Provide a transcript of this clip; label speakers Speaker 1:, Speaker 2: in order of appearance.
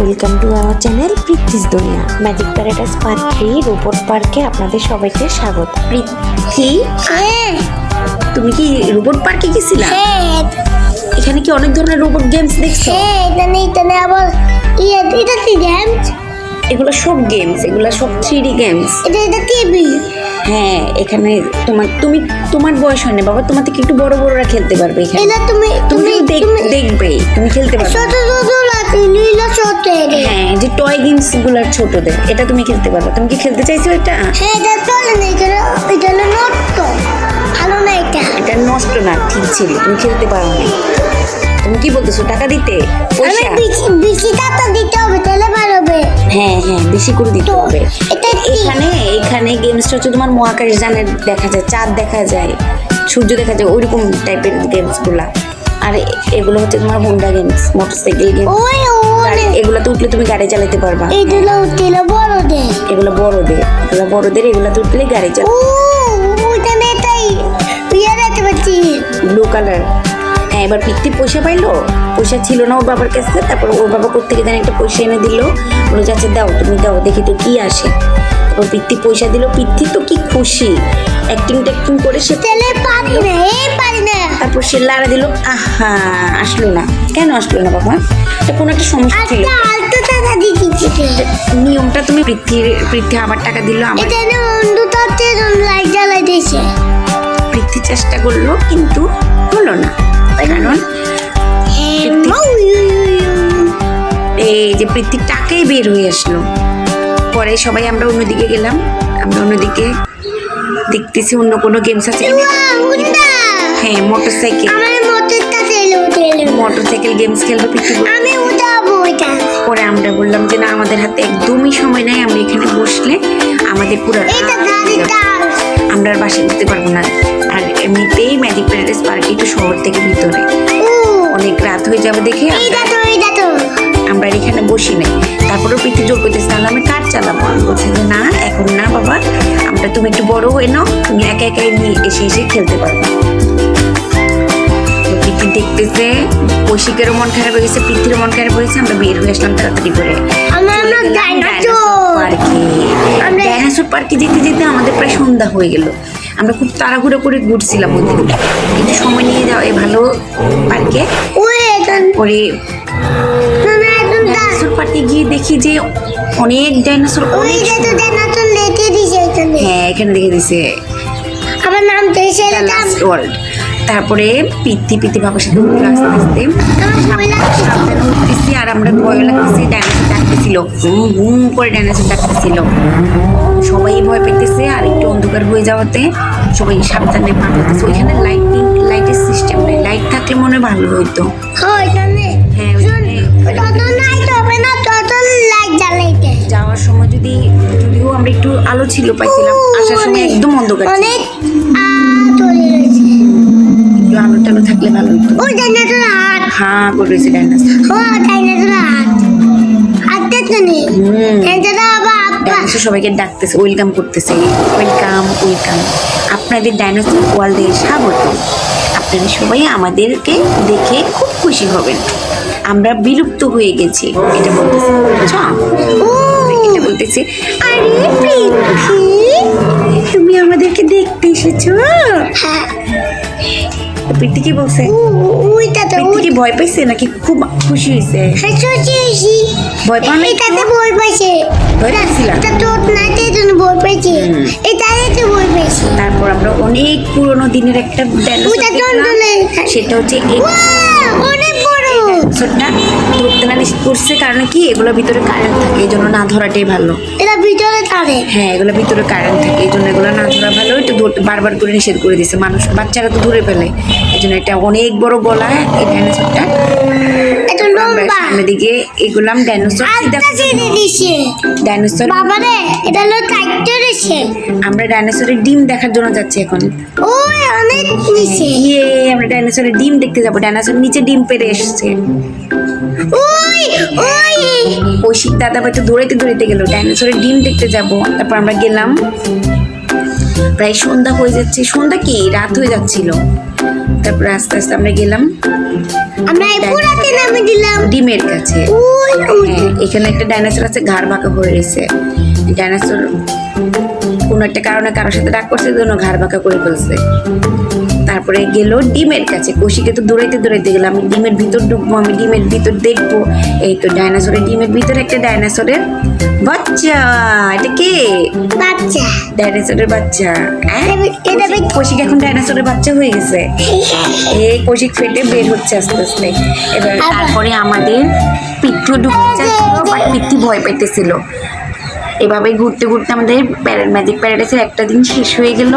Speaker 1: Welcome to our channel পৃথ্বীস দুনিয়া। Magic paradise part 3 robot পার্কে আপনাদের সবাইকে স্বাগত। পৃথ্বী, তুমি কি রোবট পার্কে গেছিলা? এখানে কি অনেক ধরনের রোবট গেমস দেখছো?
Speaker 2: এখানে আবার এটা কি গেমস?
Speaker 1: এগুলো সব গেমস, এগুলো সব 3D গেমস।
Speaker 2: এটা টিভি।
Speaker 1: হ্যাঁ, এখানে তোমার বয়স হয় না বাবা, তোমার থেকে একটু বড়রা খেলতে পারবে। এখানে
Speaker 2: এটা তুমি
Speaker 1: দেখবে, তুমি খেলতে পারবে।
Speaker 2: ছোট লাঠি নীল ছোট।
Speaker 1: হ্যাঁ, যে টয় গেমস গুলো ছোটদের, এটা তুমি খেলতে পারবে। তুমি কি খেলতে চাইছো এটা?
Speaker 2: হ্যাঁ, এটা চলে না, এটা নষ্ট। ভালো না এটা।
Speaker 1: এটা নষ্ট না, ঠিক ছিল, তুমি খেলতে পারো না। তুমি কি বলতেছো, টাকা দিতে?
Speaker 2: আমি
Speaker 1: পয়সা?
Speaker 2: বেশি টাকা দিতে হবে, তাহলে ভালো হবে।
Speaker 1: হ্যাঁ হ্যাঁ, বেশি করে দিতে হবে।
Speaker 2: এটা
Speaker 1: এখানে গেমসটা হচ্ছে তোমার মহাকাশ যানের দেখা যায়, চাঁদ দেখা যায়, সূর্য দেখা যায়, ওইরকম টাইপের গেমস গুলা। আর এগুলো হচ্ছে তোমার হোন্ডা গেমস, মোটরসাইকেল গেমস। এগুলোতে উঠলে তুমি গাড়ি চালাতে পারবা।
Speaker 2: এগুলো বড়দের।
Speaker 1: এগুলো বড়দের, এগুলোতে উঠলে গাড়ি চালা।
Speaker 2: ওইটা নেতাই দেখতে পাচ্ছি
Speaker 1: ব্লু কালার। হ্যাঁ, এবার পৃথ্বী পয়সা পাইলো। পয়সা ছিল না ওর বাবার কাছে, তারপর ওর বাবা কোত্থেকে যেন একটা পয়সা এনে দিল। বলে যাচ্ছে দাও, তুমি দাও, দেখি তো কি আসে। তারপর পৃথ্বী পয়সা দিল। পৃথ্বী তো কি খুশি, অ্যাক্টিং করে সে
Speaker 2: পারি না।
Speaker 1: তারপর সে লাড়া দিল। আহা, আসলো না। কেন আসলো না বাবা? এটা কোনো একটা সমস্যা ছিল। নিয়মটা তুমি পৃথ্বী আবার টাকা দিল। পৃথ্বী চেষ্টা করলো, কিন্তু হলো না। কারণ এই যে পৃথ্বীর টাকাই বের হয়ে আসলো। পরে সবাই আমরা অন্যদিকে গেলাম। আমরা অন্যদিকে দেখতেছি অন্য কোনো গেমস আছে। হ্যাঁ, মোটরসাইকেল গেমস খেলবো পৃথ্বী। পরে আমরা বললাম যে না, আমাদের হাতে একদমই সময় নাই, আমরা এখানে বসলে আমাদের পুরো আমরা আর বাসায় যেতে পারবো না। আর এমনিতেই ম্যাজিক প্যারাডাইস পার্ক একটু শহর থেকে ভিতরে, অনেক রাত হয়ে যাবে দেখে আমরা এখানে বসি নাই। তারপরে পৃথ্বী জোর করতেছে, তাহলে আমি কার চালাবো? আমি বলছি যে না, এখন না বাবা, তুমি একটু বড় হয়ে নাও, তুমি একা একাই নিয়ে এসে খেলতে পারবো। পৃথ্বী দেখতেছে, কৌশিকেরও মন খারাপ হয়ে গেছে, পৃথ্বীরও মন খারাপ হয়েছে। আমরা বের হয়ে আসলাম তাড়াতাড়ি করে ডাইনোসর পার্কে। যেতে যেতে আমাদের প্রায় সন্ধ্যা হয়ে গেল। আমরা খুব তাড়াহুড়ো করে ঘুরছিলাম ওদিকে, কিন্তু সময় নিয়ে যাওয়া ভালো পার্কে। তারপরে ডাইনোসর পার্কে গিয়ে দেখি যে অনেক ডাইনোসর। হ্যাঁ, এখানে দেখে দিছে
Speaker 2: আমার নাম
Speaker 1: ওয়ার্ল্ড। তারপরে পৃথ্বী বাবার সাথে আস্তে আস্তে সাবধানে উঠতেছি। আর আমরা ভয় লাগতেছি, ডাইনোসর ডাকতেছিল, হুম করে ডাইনোসর ডাকতেছিল। সবাই ভয় পেতেছে। আর একটু অন্ধকার হয়ে যাওয়াতে সবাই সাবধানে পা ফেলতেছে। ওইখানে লাইটের সিস্টেম নেই, লাইট থাকলে মনে হয় ভালো হইতো। হ্যাঁ, যাওয়ার সময় যদিও আমরা একটু আলো ছিল পাইছিলাম, আসার সময় একদম অন্ধকার। আলো টালো থাকলে ভালো হতো। হ্যাঁ, করেছে ডাইনোসর। সবাইকে ডাকতেছে, ওয়েলকাম করতেছে, ওয়েলকাম। আপনাদের ডাইনোসর ওয়ার্ল্ডে স্বাগত। আপনারা সবাই আমাদেরকে দেখে খুব খুশি হবেন। আমরা বিলুপ্ত হয়ে গেছি, এটা বলতেছে। এটা বলতেছে, আরে পৃথ্বী, তুমি আমাদেরকে দেখতে এসেছো? পৃথ্বী কি বলছে? পৃথ্বী কি ভয় পাইছে নাকি খুব খুশি হয়েছে? ভয় পাইছে। তারপর আমরা অনেক পুরোনো দিনের একটা সেটা হচ্ছে ধরতে না নিষেধ করছে। কারণ কি, এগুলোর ভিতরে কারেন্ট থাকে, এই জন্য না ধরাটাই ভালো। হ্যাঁ, এগুলোর ভিতরে কারেন্ট থাকে, এই জন্য এগুলো না ধরা ভালো। এটা বারবার করে নিষেধ করে দিছে। বাচ্চারা তো ধরে ফেলে, এই জন্য এটা অনেক বড় গলা এই ডাইনোসরটা। সামনের দিকে এগুলাম ডাইনোসর। আমরা ডাইনোসরের ডিম দেখার জন্য যাচ্ছি এখন। আমরা ডাইনোসরের ডিম দেখতে যাবো। ডাইনোসর নিচে ডিম পেড়ে এসছে। কৌশিক দাদা হয়তো দৌড়াইতে গেল, ডাইনোসরের ডিম দেখতে যাব। তারপর আমরা গেলাম। প্রায় সন্ধ্যা হয়ে যাচ্ছে, সন্ধ্যা কি রাত হয়ে যাচ্ছিল। তারপর আস্তে আস্তে আমরা গেলাম
Speaker 2: আমরা এই পুরাতে নামে দিলাম
Speaker 1: ডিমের কাছে।
Speaker 2: ওই
Speaker 1: হ্যাঁ, এখানে একটা ডাইনোসর আছে, ঘাড় বাঁকা হয়ে রয়েছে। ডাইনোসর কোনো একটা কারণে কারোর সাথে রাগ করছে, জন্য ঘাড় বাঁকা করে ফেলছে। তারপরে গেল ডিমের কাছে, কৌশিকে তো দৌড়াইতে দৌড়াইতে গেলাম, আমি ডিমের ভিতর ঢুকবো, আমি ডিমের ভিতর দেখবো। এই তো ডাইনোসরের ডিমের ভিতরে একটা ডাইনোসরের বাচ্চা। এটা কে?
Speaker 2: বাচ্চা
Speaker 1: ডাইনোসরের বাচ্চা।
Speaker 2: এটা
Speaker 1: কৌশিক এখন ডাইনোসরের বাচ্চা হয়ে গেছে। এই কৌশিক ফেটে বের হচ্ছে আস্তে আস্তে। এবার তারপরে আমাদের পিঠু ঢুকতে চাচ্ছিল, বাট পিঠি ভয় পাইতেছিল। এভাবে ঘুরতে ঘুরতে আমাদের ম্যাজিক প্যারাডাইসের একটা দিন শেষ হয়ে গেল।